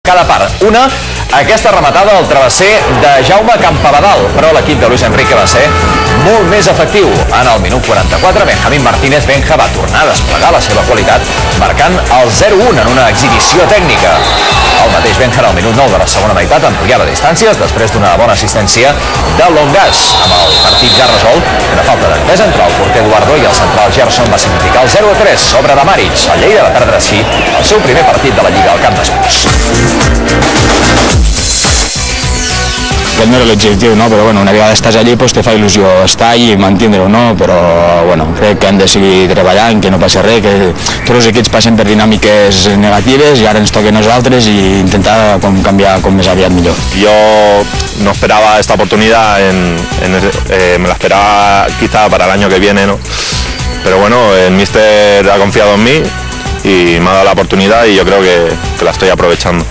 Cada part. Una, aquesta rematada al travesser de Jaume Campabadal, però l'equip de Luis Enrique va ser molt més efectiu. En el minut 44, Benjamín Martínez Benja va tornar a desplegar la seva qualitat, marcant el 0-1 en una exhibició tècnica. El mateix Benja en el minut 9 de la segona meitat ampliava distàncies després d'una bona assistència de Longas. Amb el partit ja resolt, una falta d'entesa entre el porter Eduardo i el central Gerson va significar el 0-3 sobre de Maric. El Lleida va perdre així el seu primer partit de la Lliga al Camp d'Esports. Aquest no era l'objectiu, no? Però bueno, una vegada estàs allí pues, te fa il·lusió estar allí i mantindre-ho, no? Però bueno, crec que hem de seguir treballant, que no passi res, que tots els equips passen per dinàmiques negatives i ara ens toca a nosaltres i intentar canviar com més aviat millor. Yo no esperaba esta oportunidad, me la esperaba quizá para el año que viene, ¿no? Pero bueno, el míster ha confiado en mí y me ha dado la oportunidad y yo creo que la estoy aprovechando.